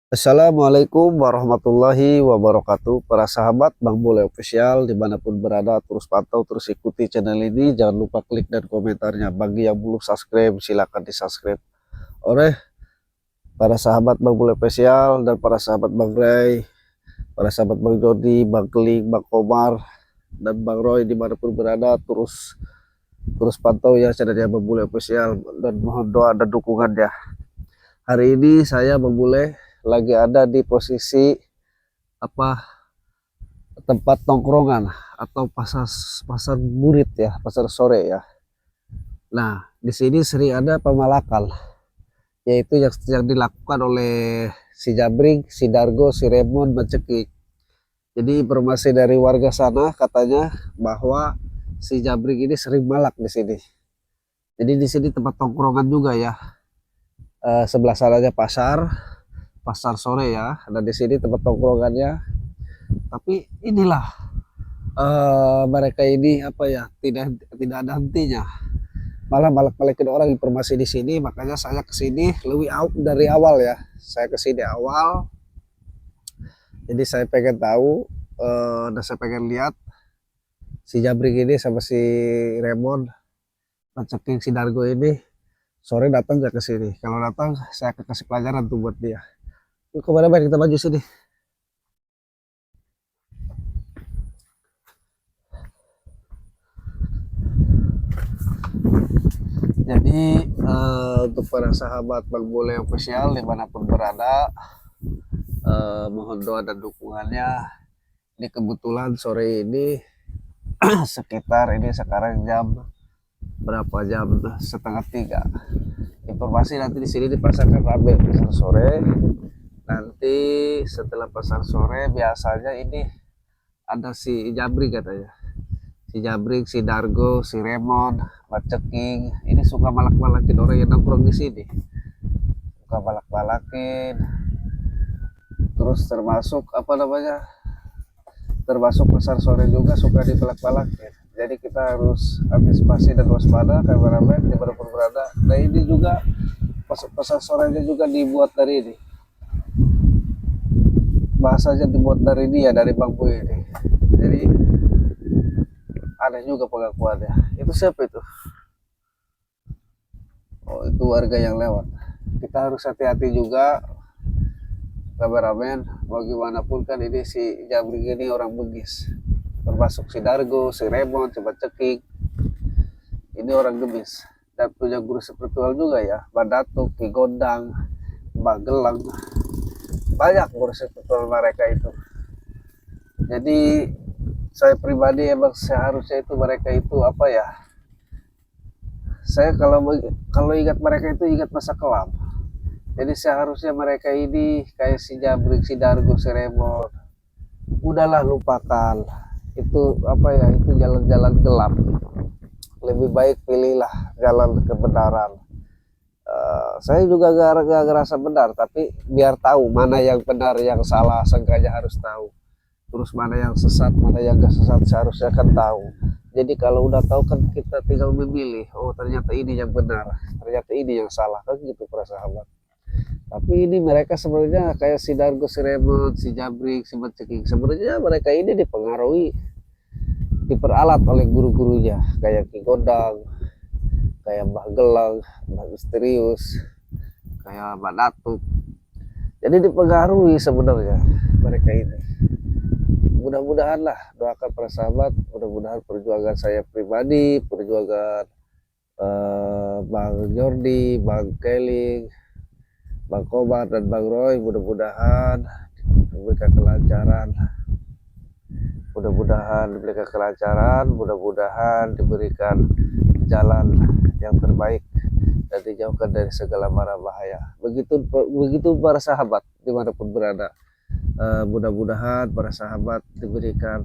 Assalamualaikum warahmatullahi wabarakatuh. Para sahabat Bang Bule Official dimanapun berada, terus pantau, terus ikuti channel ini. Jangan lupa klik dan komentarnya. Bagi yang belum subscribe, silakan di subscribe. Oleh para sahabat Bang Bule Official dan para sahabat Bang Ray, para sahabat Bang Jody, Bang Keling, Bang Komar, dan Bang Roy dimanapun berada, terus pantau ya channelnya Bang Bule Official dan mohon doa dan dukungannya. Hari ini saya Bang Bule lagi ada di posisi apa tempat tongkrongan atau pasar pasar burit ya, pasar sore ya. Nah, di sini sering ada pemalakal, yaitu yang dilakukan oleh si Jabring, si Dargo, si Remon, Mencekik. Jadi informasi dari warga sana katanya bahwa si Jabring ini sering malak di sini. Jadi di sini tempat tongkrongan juga ya. Sebelah sananya pasar sore ya. Dan di sini tempat tongkrongannya. Tapi inilah mereka ini apa ya, tidak ada hentinya, malah malak-malakin orang informasi di sini. Makanya saya kesini lebih dari awal ya, saya kesini awal, jadi saya pengen tahu dan saya pengen lihat si Jabrik ini sama si Remon ceking si Dargo ini sore datang gak ke sini. Kalau datang saya akan kasih pelajaran tuh buat dia. Yuk, kemana baik kita maju sini. Jadi untuk para sahabat Bang Bule Official dimanapun berada, mohon doa dan dukungannya. Ini kebetulan sore ini sekitar ini sekarang jam berapa, jam setengah 3. Informasi nanti di sini dipasarkan rame pasar sore. Nanti setelah pasar sore biasanya ini ada si Jabri katanya. Si Jabrik, si Dargo, si Remon, Ceking, ini suka malak-malakin orang yang nongkrong di sini. Suka malak-malakin. Terus termasuk apa namanya? Termasuk pasar sore juga suka dipelak-pelakin. Jadi kita harus antisipasi dan waspada kameramen dimanapun berada. Nah ini juga pasar sorenya juga dibuat dari ini. Bahasanya dibuat dari dia, dari bangku ini. Jadi aneh juga pengakuannya. Itu siapa itu? Oh, itu warga yang lewat. Kita harus hati-hati juga kameramen. Bagaimanapun kan ini si Jabrik ini orang Bugis. Termasuk si Dargo, si Remon, si Ceking. Ini orang Gemis. Dan punya guru spiritual juga ya. Mbak Datuk, Ki Gondang, Mbak Gelang. Banyak guru spiritual mereka itu. Jadi saya pribadi emang seharusnya itu mereka itu apa ya, saya kalau ingat mereka itu ingat masa kelam. Jadi seharusnya mereka ini kayak si Jabrik, si Dargo, si Remon, udahlah lupakan itu apa ya, itu jalan-jalan gelap. Lebih baik pilihlah jalan kebenaran. Saya juga gak ngerasa benar, tapi biar tahu mana yang benar, yang salah, seenggaknya harus tahu. Terus mana yang sesat, mana yang gak sesat, seharusnya kan tahu. Jadi kalau udah tahu kan kita tinggal memilih. Oh ternyata ini yang benar, ternyata ini yang salah, kan gitu para sahabat. Tapi ini mereka sebenarnya kayak si Dargo, si Remon, si Jabrik, si Ceking. Sebenarnya mereka ini dipengaruhi, diperalat oleh guru-gurunya. Kayak Ki Godang, kayak Mbah Gelang, Mbah Misterius, kayak Mbak Datuk. Jadi dipengaruhi sebenarnya mereka ini. Mudah-mudahan lah, doakan para sahabat, mudah-mudahan perjuangan saya pribadi, perjuangan Bang Jordi, Bang Keling, Bang Kobar, dan Bang Roy, mudah-mudahan diberikan kelancaran, mudah-mudahan diberikan jalan yang terbaik dan dijauhkan dari segala mara bahaya. Begitu para sahabat dimanapun berada. Mudah-mudahan para sahabat diberikan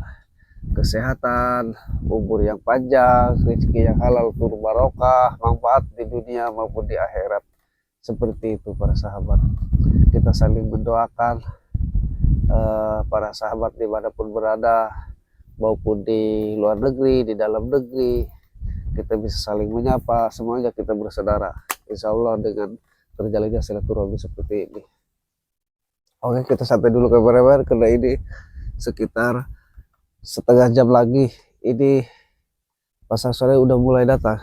kesehatan, umur yang panjang, rezeki yang halal, turun barokah, manfaat di dunia maupun di akhirat. Seperti itu para sahabat. Kita saling mendoakan para sahabat dimanapun berada, maupun di luar negeri, di dalam negeri. Kita bisa saling menyapa, semuanya kita bersaudara. Insya Allah dengan terjalinnya silaturahmi seperti ini. Oke, kita santai dulu kabar-kabar karena ini sekitar setengah jam lagi ini pasar sore udah mulai datang.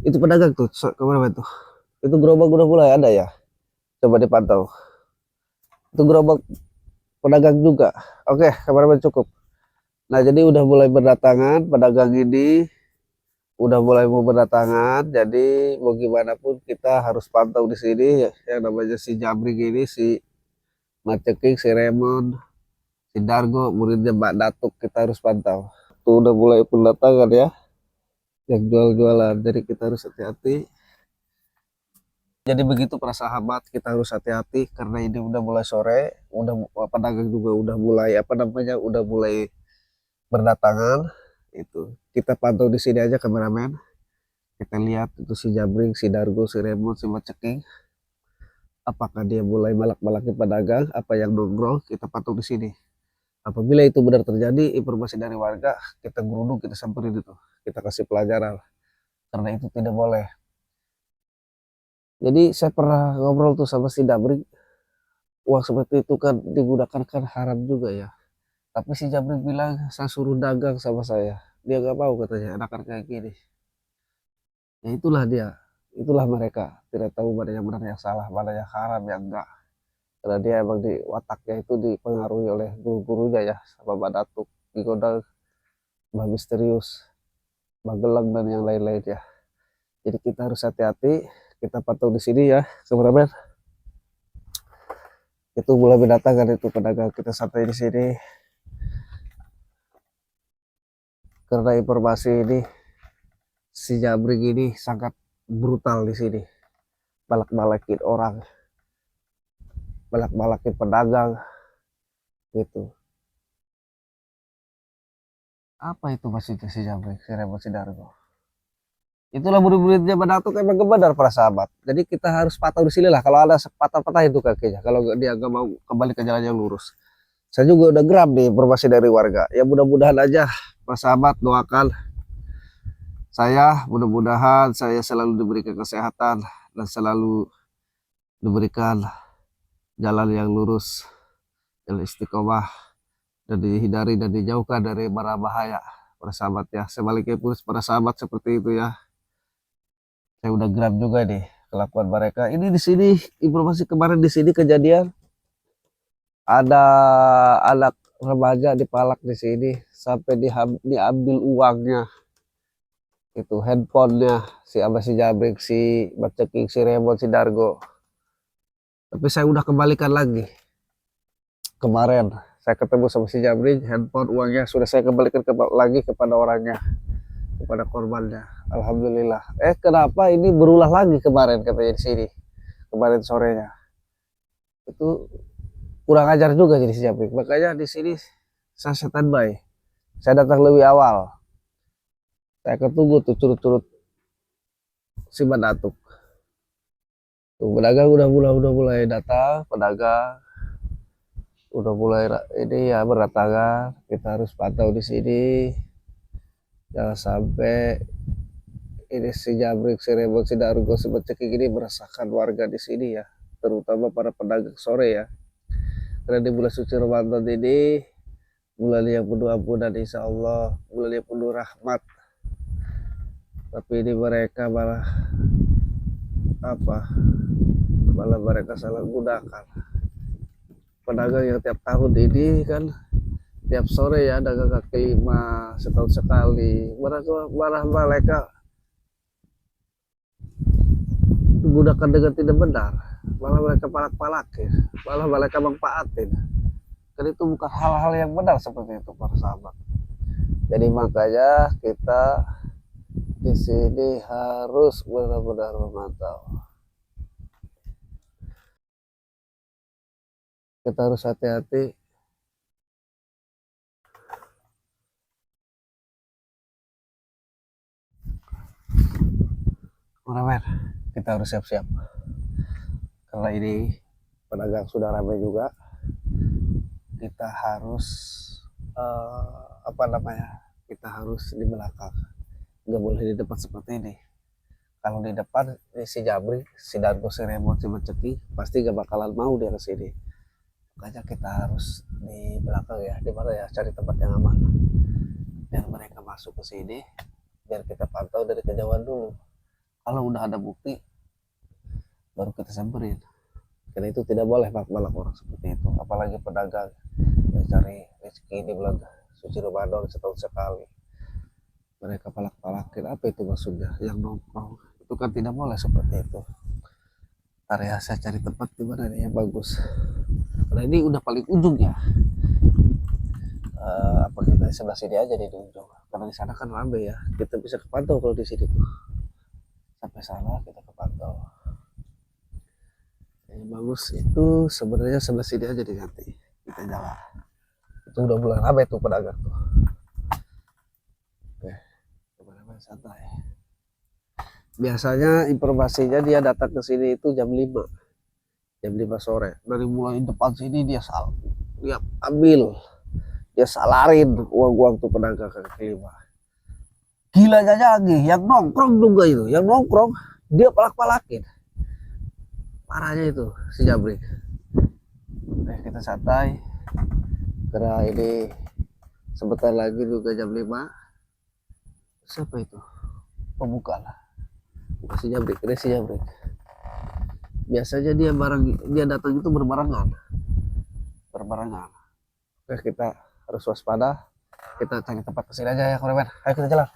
Itu pedagang tuh kabar tuh. Itu gerobak udah mulai ada ya. Coba dipantau. Itu gerobak pedagang juga. Oke, kabar cukup. Nah, jadi udah mulai berdatangan pedagang ini, udah mulai mau berdatangan. Jadi mau gimana pun kita harus pantau di sini ya, yang namanya si Jabring ini, si Maceking, si Raymond, si Dargo, muridnya Mbak Datuk, kita harus pantau. Tuh udah mulai berdatangan ya, yang jual-jualan. Jadi kita harus hati-hati. Jadi begitu para sahabat, kita harus hati-hati karena ini udah mulai sore, udah pedagang juga udah mulai udah mulai berdatangan. Itu kita pantau di sini aja kameramen. Kita lihat itu si Jabring, si Dargo, si Raymond, si Maceking. Apakah dia mulai malak-malakin pedagang, apa yang nongkrong, kita pantau di sini. Apabila itu benar terjadi, informasi dari warga, kita geruduk, kita samperin itu. Kita kasih pelajaran. Karena itu tidak boleh. Jadi saya pernah ngobrol tuh sama si Jabring, uang seperti itu kan digunakan kan haram juga ya. Tapi si Jabring bilang, saya suruh dagang sama saya. Dia gak mau katanya, enakan kayak gini. Ya itulah dia, itulah mereka. Tidak tahu mana yang benar yang salah, mana yang haram yang enggak. Karena dia emang di wataknya itu dipengaruhi oleh guru-gurunya ya, sama Mbak Datuk, Gigodang, Mbak Misterius, Mbak Gelang dan yang lain-lain ya. Jadi kita harus hati-hati, kita pantau di sini ya, kameramen. Itu mulai mendatangkan itu pedagang, kita santai di sini. Karena informasi ini si Jabring ini sangat brutal di sini, balak-balakin orang, balak-balakin pedagang gitu. Apa itu maksudnya si Jabring, si Raymond, si Dargo? Itulah murid-muridnya Datuk emang benar para sahabat. Jadi kita harus patuh di sini lah. Kalau ada patah-patah itu kakinya, kalau dia nggak mau kembali ke jalan yang lurus. Saya juga udah geram nih informasi dari warga. Ya mudah-mudahan aja para sahabat doakan saya, mudah-mudahan saya selalu diberikan kesehatan dan selalu diberikan jalan yang lurus, jalan istiqomah, dan dihindari dan dijauhkan dari bara bahaya para sahabat ya. Sebaliknya pun para sahabat seperti itu ya. Saya udah geram juga nih kelakuan mereka. Ini di sini informasi kemarin di sini kejadian ada anak remaja dipalak di sini sampai diambil uangnya, itu handphonenya si Abah, si Jabrik, si Maceking, si Raymond, si Dargo. Tapi saya udah kembalikan lagi kemarin. Saya ketemu sama si Jabrik, handphone, uangnya sudah saya kembalikan lagi kepada orangnya, kepada korbannya. Alhamdulillah. Kenapa ini berulah lagi kemarin katanya di sini, kemarin sorenya itu kurang ajar juga jadi si Jabrik. Makanya di sini saya standby, saya datang lebih awal, saya ketunggu tuh curut-curut si Datuk. Tuh pedagang udah mulai datang, pedagang udah mulai ini ya berdatangan. Kita harus pantau di sini, jangan sampai ini si Jabrik, si Raymond, si Dargo, si Maceking ini merasakan warga di sini ya, terutama para pedagang sore ya. Karena di bulan suci Ramadan ini bulan yang penuh ampunan, insya Allah bulan yang penuh rahmat. Tapi ini mereka malah mereka salah gunakan. Pedagang yang tiap tahun ini kan tiap sore ya dagang kaki lima setahun sekali, malah mereka gunakan dengan tidak benar, malah mereka palak-palakin, malah mereka manfaatin. Kan itu bukan hal-hal yang benar seperti itu para sahabat. Jadi makanya kita di sini harus benar-benar memantau. Kita harus hati-hati. Kameramen, kita harus siap-siap. Karena ini pedagang sudah ramai juga. Kita harus kita harus di belakang. Nggak boleh di depan seperti ini. Kalau di depan si Jabri, si Dargo, si Remon, si Menceki pasti gak bakalan mau dia ke sini. Makanya kita harus di belakang ya, di mana ya, cari tempat yang aman biar mereka masuk ke sini, biar kita pantau dari kejauhan dulu. Kalau udah ada bukti baru kita samperin, karena itu tidak boleh balak orang seperti itu, apalagi pedagang yang cari rezeki di bulan suci Ramadan setahun sekali. Mereka palak-palakin, apa itu maksudnya, yang nongkrong itu kan tidak boleh seperti itu. Ntar ya saya cari tempat di mana nih yang bagus, karena ini udah paling ujung ya. Apa kita di sebelah sini aja di ujung, karena di sana kan ramai ya, kita bisa kepantau kalau di sini tuh. Sampai sana kita kepantau. Yang bagus itu sebenarnya sebelah sini aja diganti, kita jalan. Itu udah mulai ramai tuh pedagang tuh. Oke, kemana-mana santai. Biasanya informasinya dia datang ke sini itu jam 5 sore. Dari mulai depan sini dia ambil, dia salarin uang tuh pedagang kaki lima. Gilanya lagi yang nongkrong juga itu, yang nongkrong dia palak-palakin. Parahnya itu si Jabrik. Oke, kita santai, karena ini sebentar lagi juga jam 5. Siapa itu pembuka lah, bukan si Jabrik, ini si Jabrik. Biasanya dia datang itu berbarengan. Oke, kita harus waspada. Kita cari tempat kesini aja ya, kameramen. Ayo kita jalan.